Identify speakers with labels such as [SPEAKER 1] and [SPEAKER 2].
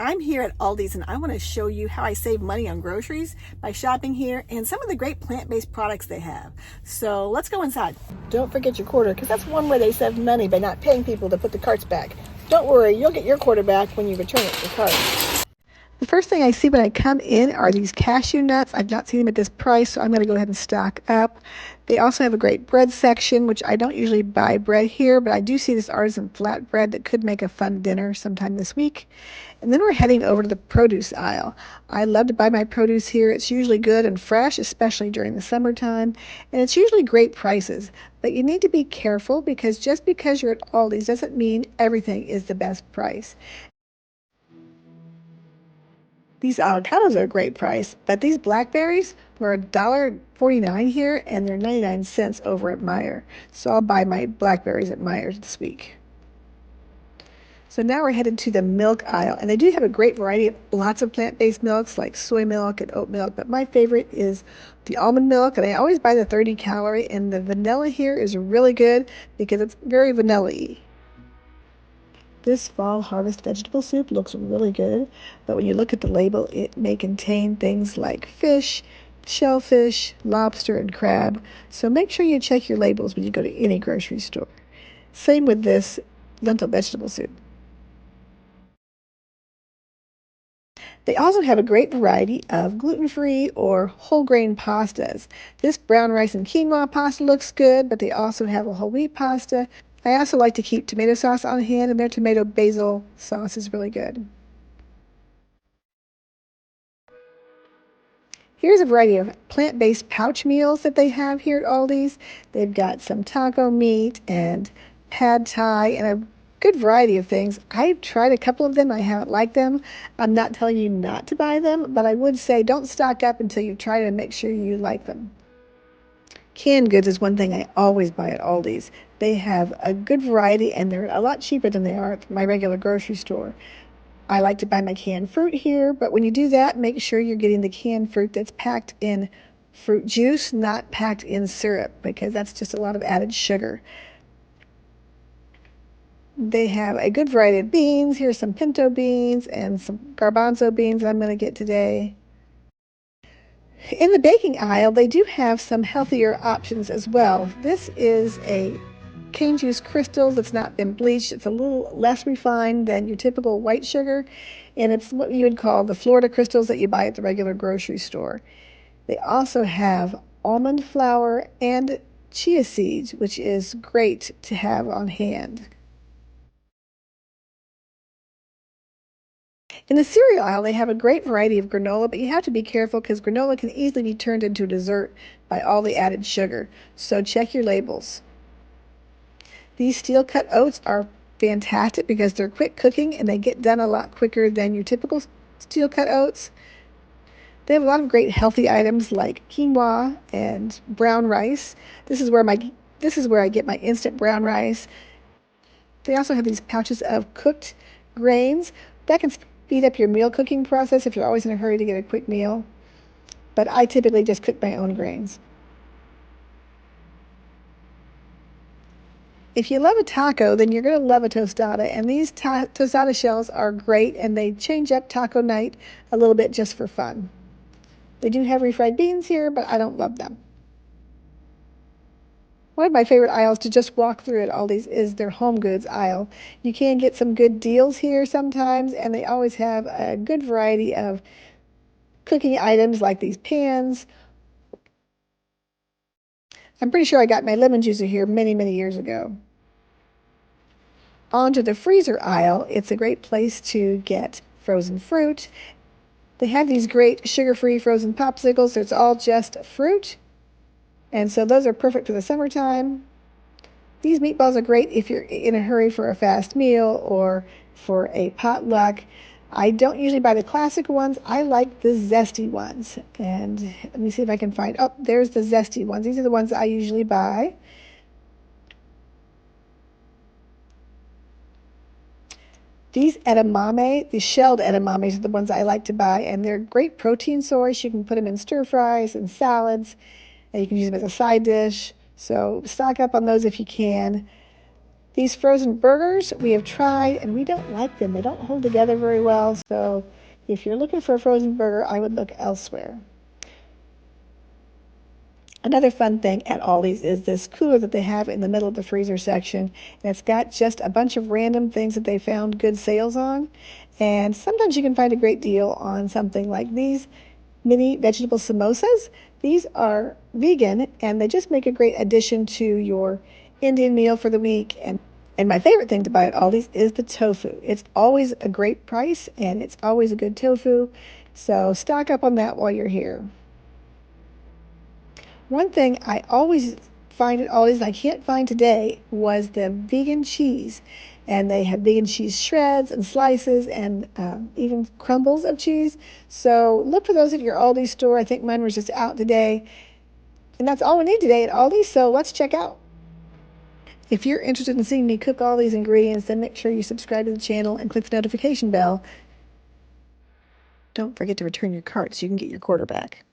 [SPEAKER 1] I'm here at Aldi's and I want to show you how I save money on groceries by shopping here and some of the great plant-based products they have. So let's go inside. Don't forget your quarter, because that's one way they save money, by not paying people to put the carts back. Don't worry, you'll get your quarter back when you return it to the cart. The first thing I see when I come in are these cashew nuts. I've not seen them at this price, so I'm going to go ahead and stock up. They also have a great bread section, which I don't usually buy bread here, but I do see this artisan flatbread that could make a fun dinner sometime this week. And then we're heading over to the produce aisle. I love to buy my produce here. It's usually good and fresh, especially during the summertime, and it's usually great prices. But you need to be careful, because just because you're at Aldi's doesn't mean everything is the best price. These avocados are a great price, but these blackberries were $1.49 here, and they're 99 cents over at Meijer. So I'll buy my blackberries at Meijer's this week. So now we're headed to the milk aisle, and they do have a great variety of lots of plant-based milks like soy milk and oat milk, but my favorite is the almond milk, and I always buy the 30 calorie, and the vanilla here is really good because it's very vanilla-y. This fall harvest vegetable soup looks really good, but when you look at the label, it may contain things like fish, shellfish, lobster, and crab, so make sure you check your labels when you go to any grocery store. Same with this lentil vegetable soup. They also have a great variety of gluten-free or whole grain pastas. This brown rice and quinoa pasta looks good, but they also have a whole wheat pasta. I also like to keep tomato sauce on hand, and their tomato basil sauce is really good. Here's a variety of plant-based pouch meals that they have here at Aldi's. They've got some taco meat and pad thai and a good variety of things. I've tried a couple of them. I haven't liked them. I'm not telling you not to buy them, but I would say don't stock up until you try to make sure you like them. Canned goods is one thing I always buy at Aldi's. They have a good variety, and they're a lot cheaper than they are at my regular grocery store. I like to buy my canned fruit here, but when you do that, make sure you're getting the canned fruit that's packed in fruit juice, not packed in syrup, because that's just a lot of added sugar. They have a good variety of beans. Here's some pinto beans and some garbanzo beans that I'm going to get today. In the baking aisle, they do have some healthier options as well. This is a cane juice crystal that's not been bleached. It's a little less refined than your typical white sugar, and it's what you would call the Florida crystals that you buy at the regular grocery store. They also have almond flour and chia seeds, which is great to have on hand. In the cereal aisle, they have a great variety of granola, but you have to be careful because granola can easily be turned into a dessert by all the added sugar. So check your labels. These steel cut oats are fantastic because they're quick cooking and they get done a lot quicker than your typical steel cut oats. They have a lot of great healthy items like quinoa and brown rice. This is where I get my instant brown rice. They also have these pouches of cooked grains that can speed up your meal cooking process if you're always in a hurry to get a quick meal. But I typically just cook my own grains. If you love a taco, then you're going to love a tostada, and these tostada shells are great, and they change up taco night a little bit just for fun. They do have refried beans here, but I don't love them. One of my favorite aisles to just walk through at Aldi's is their Homegoods aisle. You can get some good deals here sometimes, and they always have a good variety of cooking items like these pans. I'm pretty sure I got my lemon juicer here many, many years ago. On to the freezer aisle. It's a great place to get frozen fruit. They have these great sugar-free frozen popsicles. It's all just fruit. And so those are perfect for the summertime. These meatballs are great if you're in a hurry for a fast meal or for a potluck. I don't usually buy the classic ones. I like the zesty ones. And let me see if I can find, oh, there's the zesty ones. These are the ones I usually buy. These edamame, the shelled edamames, are the ones I like to buy, and they're great protein source. You can put them in stir fries and salads, and you can use them as a side dish. So stock up on those if you can. These frozen burgers we have tried and we don't like them. They don't hold together very well. So if you're looking for a frozen burger, I would look elsewhere. Another fun thing at Aldi's is this cooler that they have in the middle of the freezer section. And it's got just a bunch of random things that they found good sales on. And sometimes you can find a great deal on something like these mini vegetable samosas. These are vegan and they just make a great addition to your Indian meal for the week. And my favorite thing to buy at Aldi's is the tofu. It's always a great price and it's always a good tofu. So stock up on that while you're here. One thing I always find at Aldi's I can't find today was the vegan cheese. And they have vegan cheese shreds and slices and even crumbles of cheese. So look for those at your Aldi store. I think mine was just out today. And that's all we need today at Aldi, so let's check out. If you're interested in seeing me cook all these ingredients, then make sure you subscribe to the channel and click the notification bell. Don't forget to return your cart so you can get your quarter back.